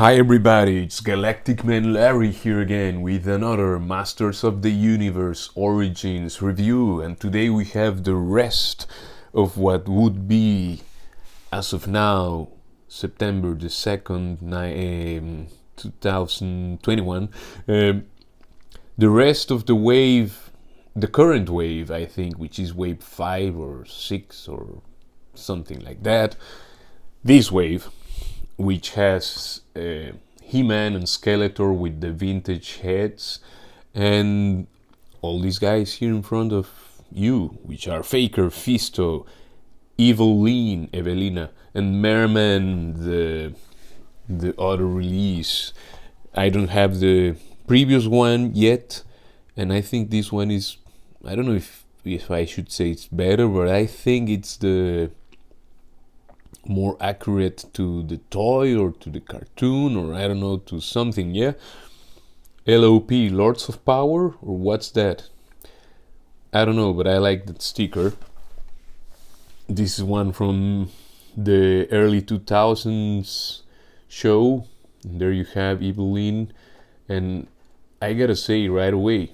Hi everybody, it's Galactic Man Larry here again with another Masters of the Universe Origins review, and today we have the rest of what would be, as of now, September the 2nd, 2021, the rest of the wave, the current wave I think, which is wave 5 or 6 or something like that, this wave, which has He-Man and Skeletor with the vintage heads, and all these guys here in front of you, which are Faker, Fisto, Evil-Lyn, Evil-Lyn, and Merman, the other release. I don't have the previous one yet, and I think this one is, I don't know if I should say it's better, but I think it's the more accurate to the toy or to the cartoon, or I don't know, to something. Yeah, LOP, Lords of Power, or what's that? I don't know, but I like that sticker. This is one from the early 2000s show. And there you have Evil-Lyn, and I gotta say right away,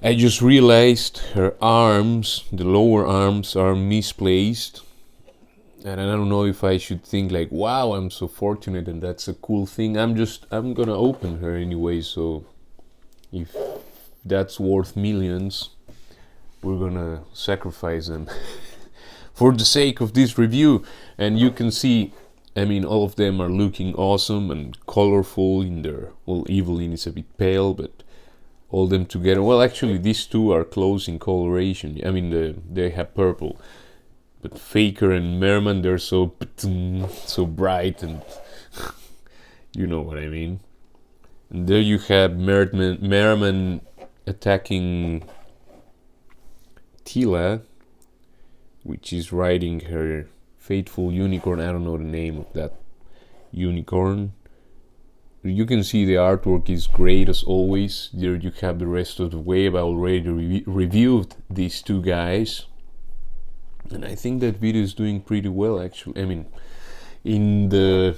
I just realized her arms, the lower arms, are misplaced. And I don't know if I should think like, wow, I'm so fortunate and that's a cool thing. I'm gonna open her anyway, so if that's worth millions, we're gonna sacrifice them for the sake of this review. And you can see, I mean, all of them are looking awesome and colorful in their, well, Evil-Lyn is a bit pale, but all them together, well, actually these two are close in coloration. I mean, they have purple. But Faker and Merman, they're so bright, and you know what I mean. And there you have Merman attacking Tila, which is riding her faithful unicorn. I don't know the name of that unicorn. You can see the artwork is great as always. There you have the rest of the wave. I already reviewed these two guys. And I think that video is doing pretty well, actually. I mean, in the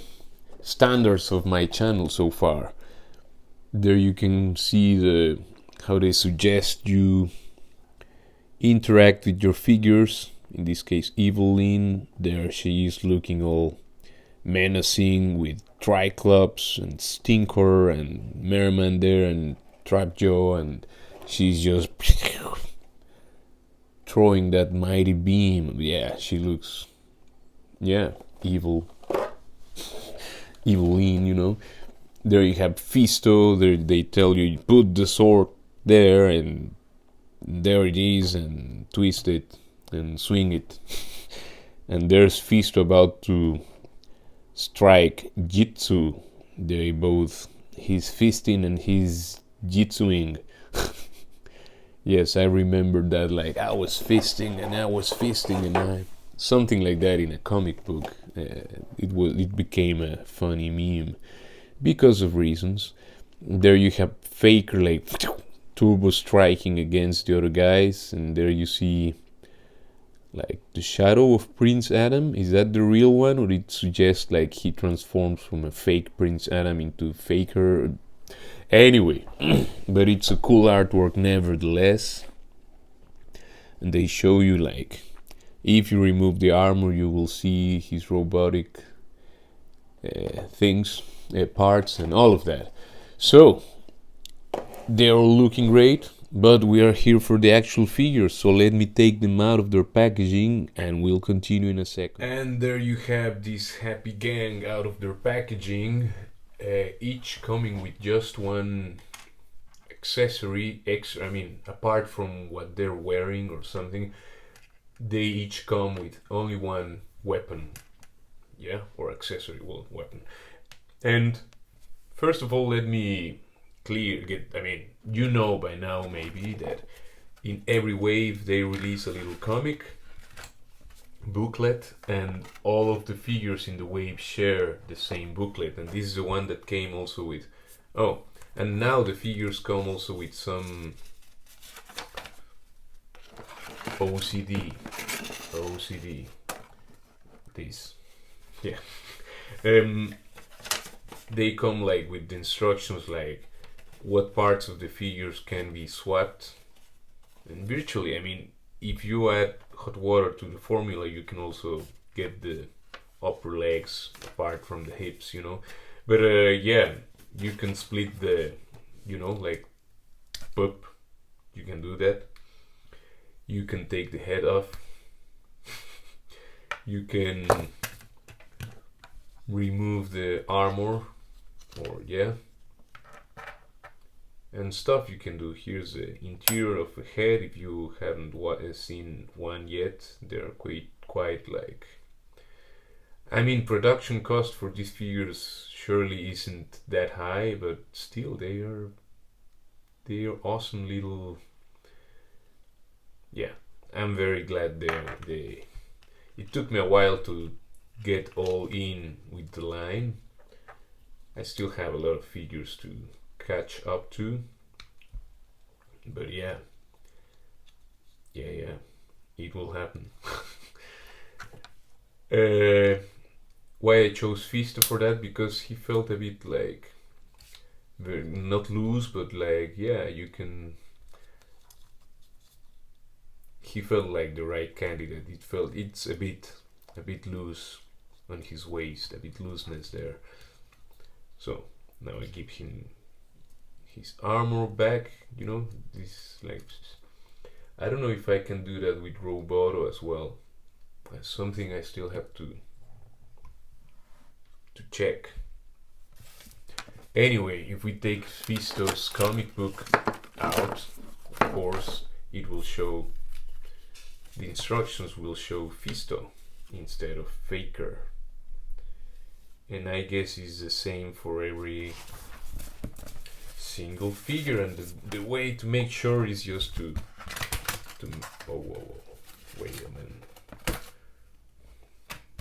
standards of my channel so far. There you can see how they suggest you interact with your figures. In this case, Evil-Lyn. There she is looking all menacing with Triclops and Stinker, and Merman there, and Trapjaw, and she's just throwing that mighty beam. Yeah, she looks, yeah, Evil-Lyn, you know. There you have Fisto. There they tell you put the sword there, and there it is, and twist it and swing it. And there's Fisto about to strike Jitsu. They both, he's fisting and he's jitsuing. Yes, I remember that, like, I was fisting and I, something like that in a comic book. It became a funny meme because of reasons. There you have Faker, like, turbo striking against the other guys, and there you see, like, the shadow of Prince Adam. Is that the real one, or it suggests like he transforms from a fake Prince Adam into Faker? Anyway, but it's a cool artwork nevertheless. And they show you, like, if you remove the armor, you will see his robotic things, parts, and all of that. So they're all looking great, but we are here for the actual figures, so let me take them out of their packaging and we'll continue in a second. And there you have this happy gang out of their packaging. Each coming with just one accessory extra. I mean, apart from what they're wearing or something, they each come with only one weapon, yeah, or accessory, well, weapon. And first of all, let me I mean, you know by now maybe that in every wave they release a little comic booklet, and all of the figures in the wave share the same booklet, and this is the one that came also with, oh, and now the figures come also with some OCD, this, yeah. they come like with the instructions like what parts of the figures can be swapped. And virtually, I mean, if you add hot water to the formula, you can also get the upper legs apart from the hips, you know. But yeah, you can split the, you know, like poop. You can do that. You can take the head off. You can remove the armor, or yeah, and stuff you can do. Here's the interior of a head. If you haven't seen one yet, they're quite like. I mean, production cost for these figures surely isn't that high, but still they are awesome little. Yeah, I'm very glad they. It took me a while to get all in with the line. I still have a lot of figures to catch up to, but yeah, it will happen. Why I chose Fisto for that? Because he felt a bit like not loose, but like yeah, you can. He felt like the right candidate. It's a bit loose on his waist, a bit looseness there. So now I give him his armor back. You know, this like I don't know if I can do that with Roboto as well. That's something I still have to check. Anyway, if we take Fisto's comic book out, of course, it will show. The instructions will show Fisto instead of Faker. And I guess it's the same for every single figure, and the way to make sure is just to wait a minute.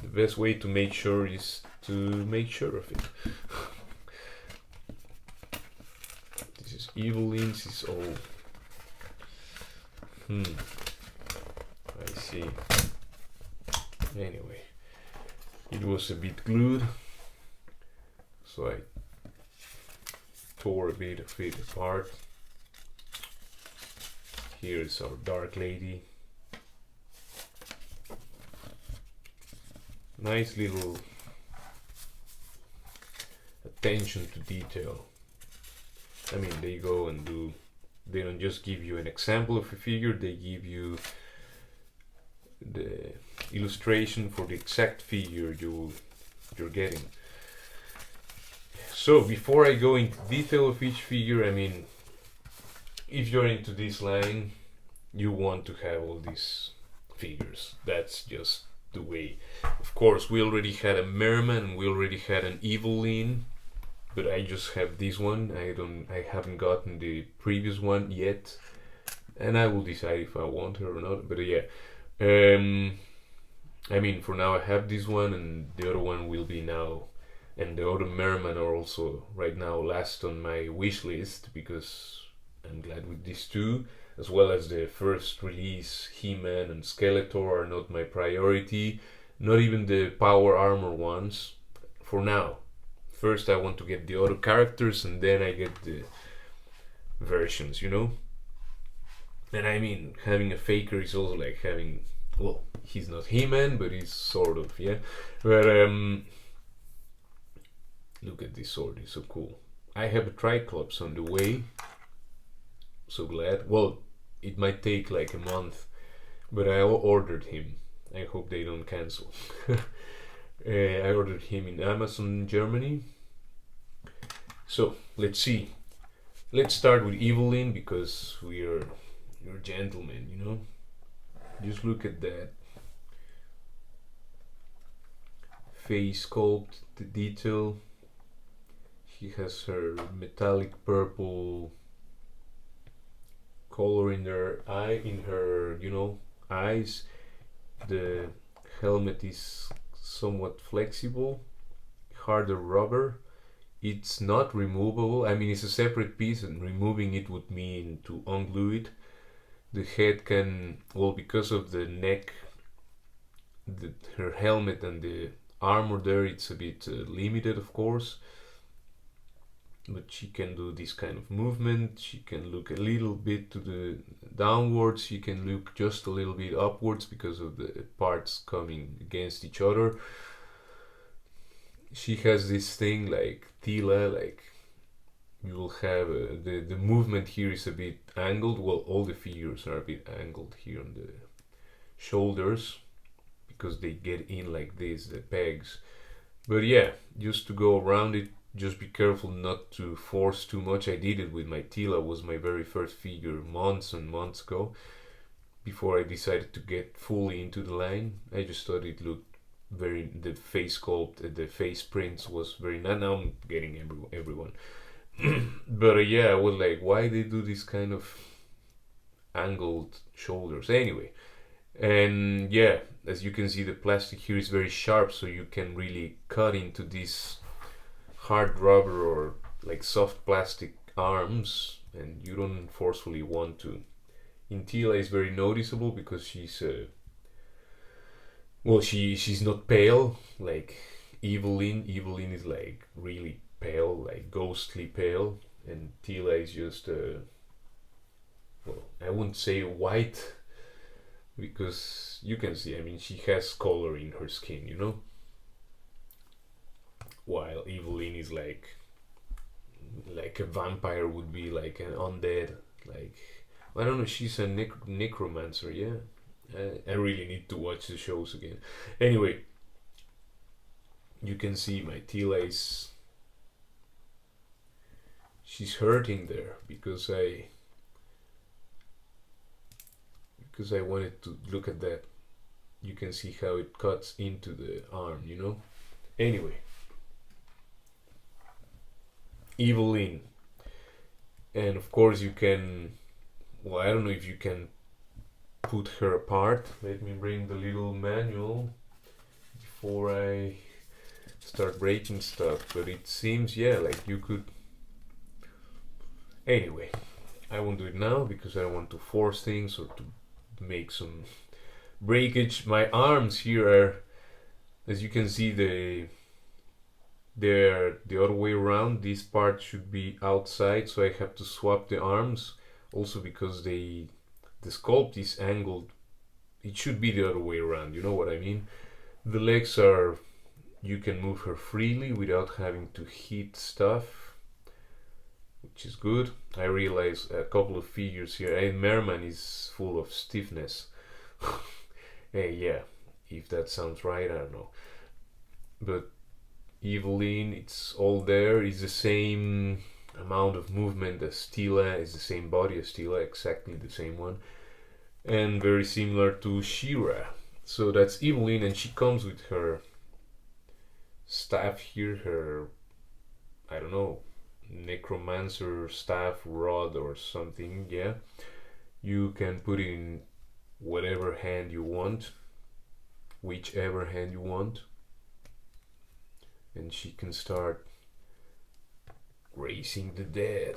The best way to make sure is to make sure of it. This is Evil-Lyn, this is all. I see. Anyway, it was a bit glued, so I tore a bit of it apart. Here's our Dark Lady. Nice little attention to detail. I mean, they go and do. They don't just give you an example of a figure, they give you the illustration for the exact figure you're getting. So before I go into detail of each figure, I mean, if you're into this line, you want to have all these figures. That's just the way. Of course, we already had a Merman and we already had an Evil-Lyn, but I just have this one. I haven't gotten the previous one yet, and I will decide if I want her or not. But yeah, I mean, for now I have this one, and the other one will be now, and the other Merman are also right now last on my wish list, because I'm glad with these two, as well as the first release He-Man and Skeletor are not my priority, not even the power armor ones for now. First I want to get the other characters, and then I get the versions, you know. And I mean, having a Faker is also like having, well, he's not He-Man, but he's sort of, yeah. But look at this sword, it's so cool. I have a Triclops on the way. So glad. Well, it might take like a month, but I ordered him. I hope they don't cancel. I ordered him in Amazon Germany. So let's see. Let's start with Evil-Lyn, because you're gentlemen, you know. Just look at that face sculpt, the detail. She has her metallic purple color in her eye, you know, eyes. The helmet is somewhat flexible, harder rubber. It's not removable. I mean, it's a separate piece, and removing it would mean to unglue it. The head can, well, because of the neck, her helmet and the armor there, it's a bit limited, of course. but she can do this kind of movement. She can look a little bit to the downwards. She can look just a little bit upwards because of the parts coming against each other. She has this thing like Tila, like you will have the movement here is a bit angled. Well, all the figures are a bit angled here on the shoulders because they get in like this, the pegs. But yeah, just to go around it, just be careful not to force too much. I did it with my Tila, was my very first figure months and months ago, before I decided to get fully into the line. I just thought it looked very, the face sculpt, the face prints was very, now I'm getting everyone. But yeah, I was like, why they do this kind of angled shoulders? Anyway, and yeah, as you can see, the plastic here is very sharp, so you can really cut into this hard rubber or like soft plastic arms, and you don't forcefully want to. Intila is very noticeable because she's well, she's not pale like Evil-Lyn. Evil-Lyn is like really pale, like ghostly pale, and Tila is just well, I wouldn't say white because you can see, I mean, she has color in her skin, you know, while Evil-Lyn is like a vampire would be, like an undead, like, I don't know, she's a necromancer, yeah. I really need to watch the shows again. Anyway, you can see my Tila is, she's hurting there because I wanted to look at that. You can see how it cuts into the arm, you know. Anyway, Evil-Lyn, and of course you can, well, I don't know if you can put her apart. Let me bring the little manual before I start breaking stuff, but it seems, yeah, like you could. Anyway, I won't do it now because I don't want to force things or to make some breakage. My arms here are, as you can see, they're the other way around. This part should be outside, so I have to swap the arms, also because the sculpt is angled. It should be the other way around, you know what I mean. The legs are, you can move her freely without having to hit stuff, which is good. I realize a couple of figures here, and Merman is full of stiffness. Hey, yeah, if that sounds right, I don't know. But Evil-Lyn, it's all there. It's the same amount of movement as Tila, is the same body as Tila, exactly the same one, and very similar to She-Ra. So that's Evil-Lyn, and she comes with her staff here, her, I don't know, necromancer staff, rod or something. Yeah, you can put it in whatever hand you want, whichever hand you want, and she can start raising the dead.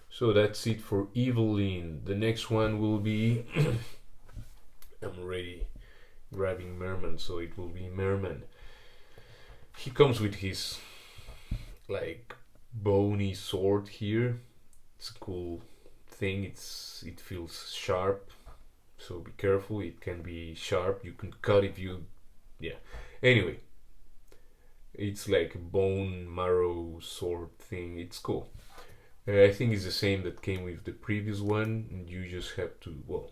So that's it for Evil-Lyn. The next one will be I'm already grabbing Merman, so it will be Merman. He comes with his like bony sword here. It's a cool thing. It feels sharp, so be careful. It can be sharp. You can cut if you, yeah. Anyway, it's like a bone marrow sword thing. It's cool. I think it's the same that came with the previous one, and you just have to, well,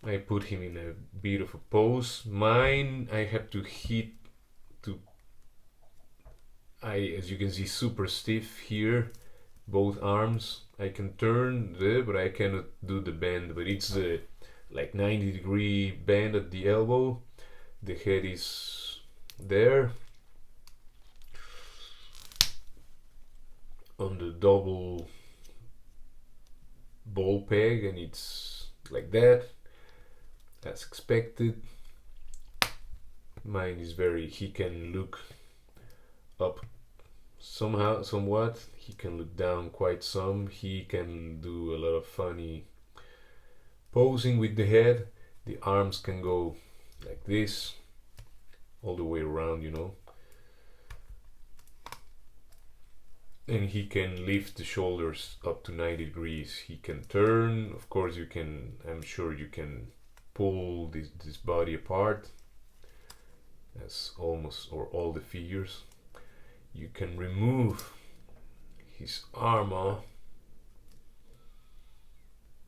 I put him in a bit of a pose. Mine, I have to hit to, as you can see, super stiff here, both arms. I can turn but I cannot do the bend, but it's the like 90-degree bend at the elbow. The head is there on the double ball peg, and it's like that, as expected. Mine is very, he can look up somewhat, he can look down quite some, he can do a lot of funny posing with the head. The arms can go like this all the way around, you know. and he can lift the shoulders up to 90 degrees. He can turn, of course you can, I'm sure you can pull this body apart, as almost or all the figures. You can remove his armor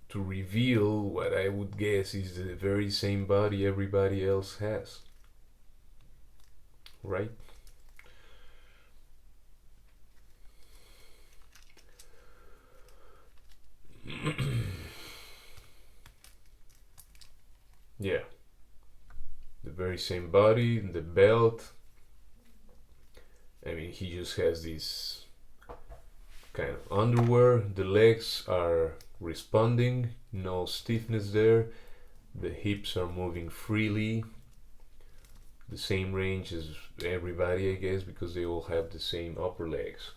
to reveal what I would guess is the very same body everybody else has, right? Yeah, the very same body, the belt. I mean, he just has this kind of underwear. The legs are responding, no stiffness there. The hips are moving freely. The same range as everybody, I guess, because they all have the same upper legs.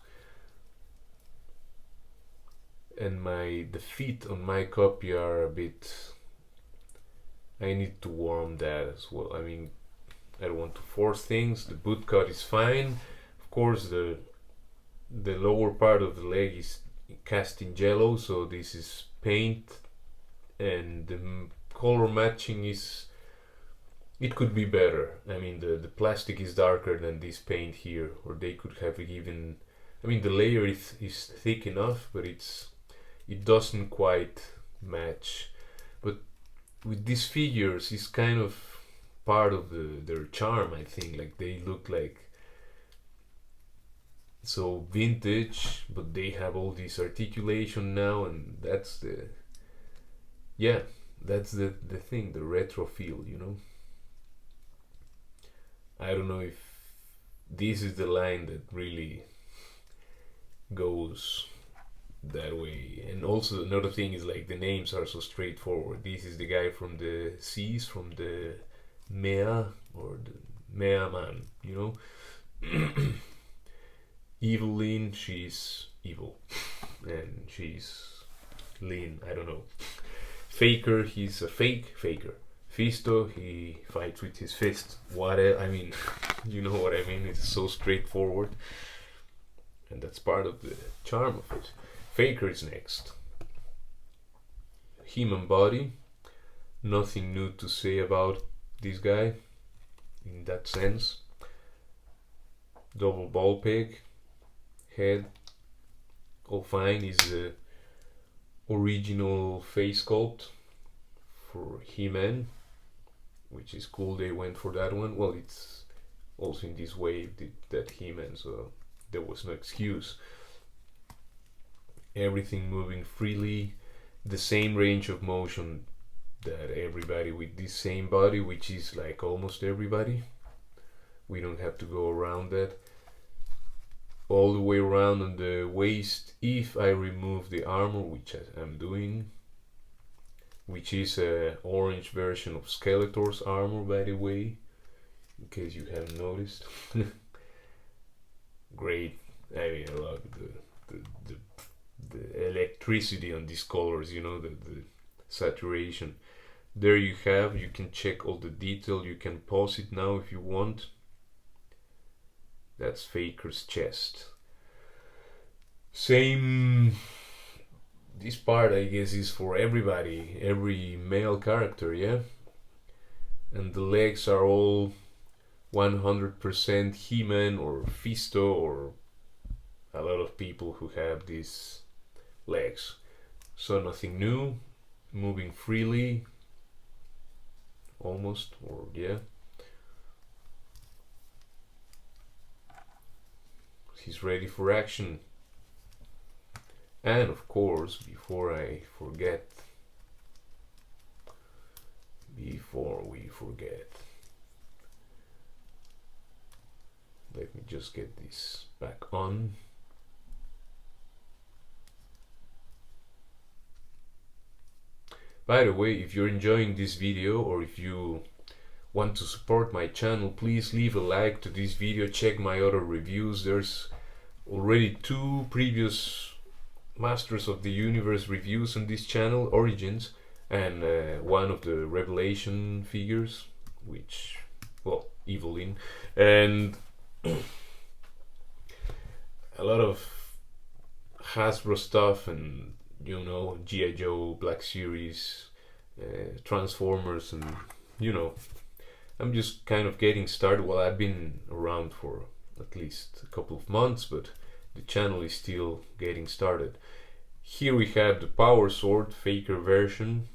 And the feet on my copy are a bit, I need to warm that as well. I mean, I don't want to force things. The boot cut is fine. Of course, the lower part of the leg is cast in jello, so this is paint, and the color matching is, it could be better. I mean, the plastic is darker than this paint here, or they could have even, I mean, the layer is thick enough, but it doesn't quite match. But with these figures, it's kind of part of their charm, I think. Like, they look like so vintage, but they have all this articulation now, and that's the, yeah, that's the thing, the retro feel, you know. I don't know if this is the line that really goes that way. And also another thing is, like, the names are so straightforward. This is the guy from the seas, from the Mer, or the Merman, you know. Evil-Lyn, she's evil, and she's Lyn, I don't know. Faker, he's a faker. Fisto, he fights with his fist. I mean, you know what I mean. It's so straightforward, and that's part of the charm of it. Faker is next. Human body. Nothing new to say about this guy in that sense. Double ball peg. Head. All fine. Is the original face sculpt for He-Man, which is cool. They went for that one. Well, it's also in this wave that He-Man, so there was no excuse. Everything moving freely, the same range of motion that everybody with this same body, which is like almost everybody. We don't have to go around that. All the way around on the waist, if I remove the armor, which I'm doing, which is a orange version of Skeletor's armor, by the way, in case you haven't noticed. Great. I mean, I love the electricity on these colors, you know, the saturation. There you have, you can check all the detail. You can pause it now if you want. That's Faker's chest. Same, this part I guess is for everybody, every male character, yeah? And the legs are all 100% He-Man or Fisto, or a lot of people who have these legs. So nothing new, moving freely, almost, or yeah. He's ready for action. And of course, before we forget, let me just get this back on. By the way, if you're enjoying this video, or if you want to support my channel, please leave a like to this video. Check my other reviews. There's already 2 previous Masters of the Universe reviews on this channel, Origins, and one of the Revelation figures, which, well, Evil-Lyn, and a lot of Hasbro stuff and you know G.I. Joe, Black Series, Transformers, and you know I'm just kind of getting started. Well, I've been around for at least a couple of months, but the channel is still getting started. Here we have the Power Sword Faker version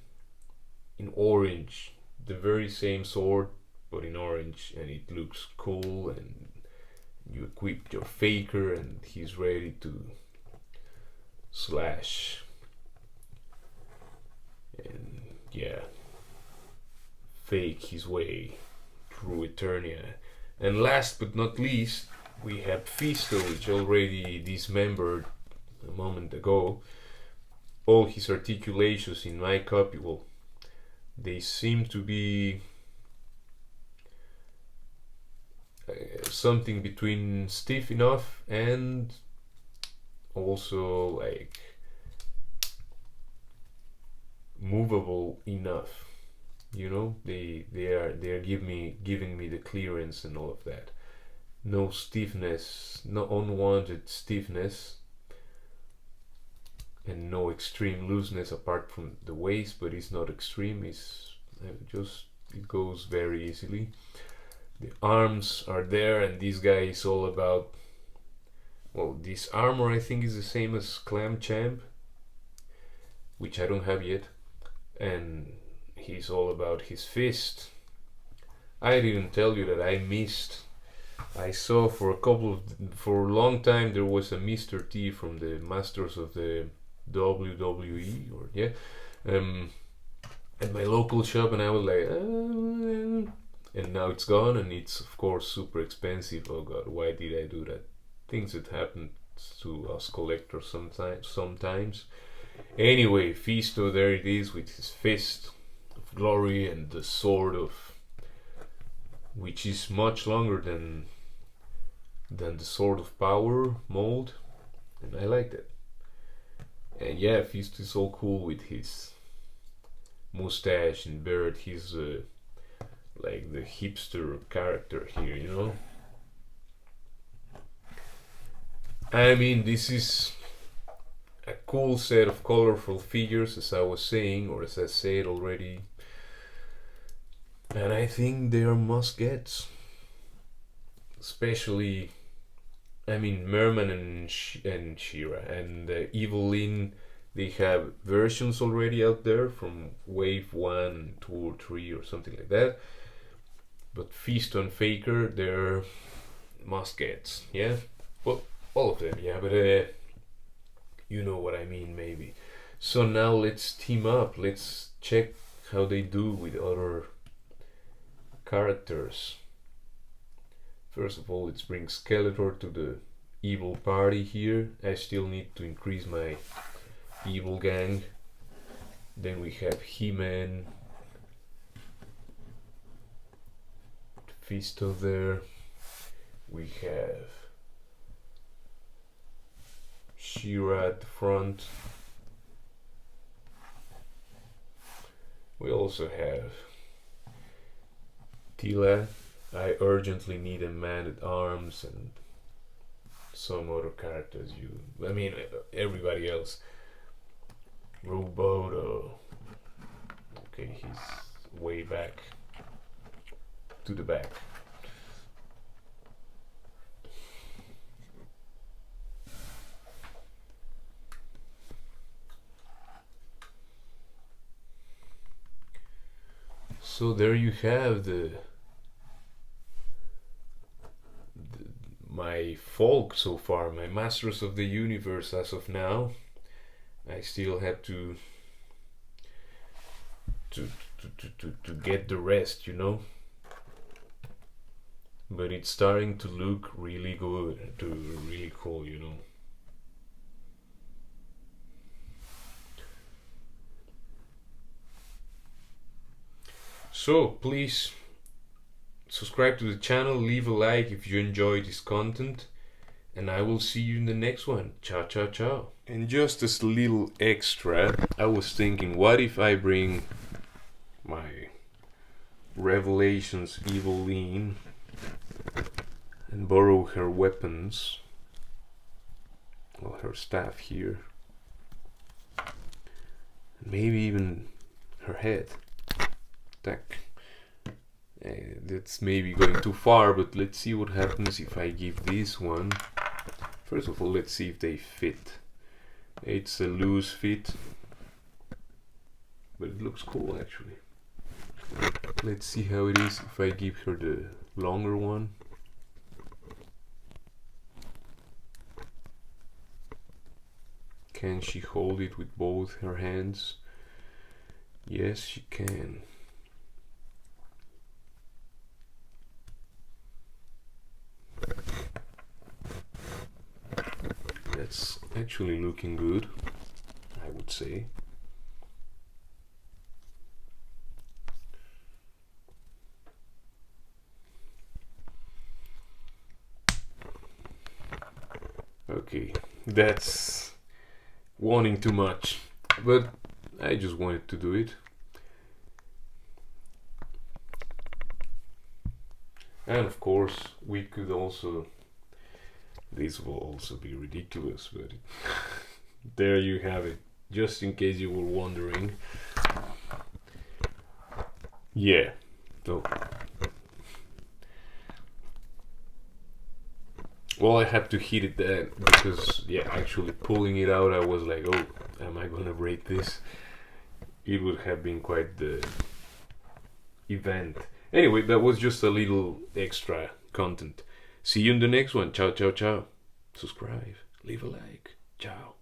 in orange, the very same sword but in orange, and it looks cool, and you equip your Faker and he's ready to slash and yeah, fake his way through Eternia. And last but not least, we have Fisto, which already dismembered a moment ago. All his articulations in my copy, well, they seem to be something between stiff enough and also like movable enough. You know, they're giving me the clearance and all of that. No stiffness, no unwanted stiffness, and no extreme looseness apart from the waist, but it's not extreme. It's just, it goes very easily. The arms are there, and this guy is all about, well, this armor I think is the same as Clam Champ, which I don't have yet, and he's all about his fist. I didn't tell you that I missed. I saw for a long time there was a Mr. T from the Masters of the WWE, or yeah, at my local shop, and I was like, and now it's gone, and it's of course super expensive. Oh god, why did I do that? Things that happen to us collectors sometimes. Anyway, Fisto, there it is with his fist of glory and the sword of, which is much longer than the sword of power mold, and I liked it. And yeah, Fisto is all cool with his mustache and beard. He's like the hipster character here, you know. I mean, this is a cool set of colorful figures, as I was saying, or as I said already, and I think they are must-gets. Especially, I mean, Merman and She-Ra and Evil-Lyn, they have versions already out there from wave 1, 2 or 3 or something like that. But Fisto and Faker, they're must-gets, yeah? Well, all of them, yeah, but you know what I mean, maybe. So now let's team up, let's check how they do with other characters. First of all, let's bring Skeletor to the evil party here. I still need to increase my evil gang. Then we have He-Man, Fisto there. We have She-Ra at the front. We also have Tila. I urgently need a man-at-arms and some other characters. I mean, everybody else. Roboto. Okay, he's way back to the back. So there you have my folk so far, my Masters of the Universe as of now. I still have to get the rest, you know. But it's starting to look really good, really cool, you know. So please subscribe to the channel, leave a like if you enjoy this content, and I will see you in the next one. Ciao, ciao, ciao. And just as a little extra, I was thinking, what if I bring my Revelations Evil-Lyn and borrow her weapons, well, her staff here. Maybe even her head. Tack. That's maybe going too far, but let's see what happens if I give this one. First of all, let's see if they fit. It's a loose fit, but it looks cool actually. Let's see how it is if I give her the longer one. Can she hold it with both her hands? Yes, she can. That's actually looking good, I would say. Okay, that's wanting too much, but I just wanted to do it. And of course, we could also, this will also be ridiculous, but there you have it, just in case you were wondering. Yeah, so, well, I had to hit it then because, yeah, actually pulling it out, I was like, oh, am I gonna break this? It would have been quite the event. Anyway, that was just a little extra content. See you in the next one. Ciao, ciao, ciao. Subscribe, leave a like. Ciao.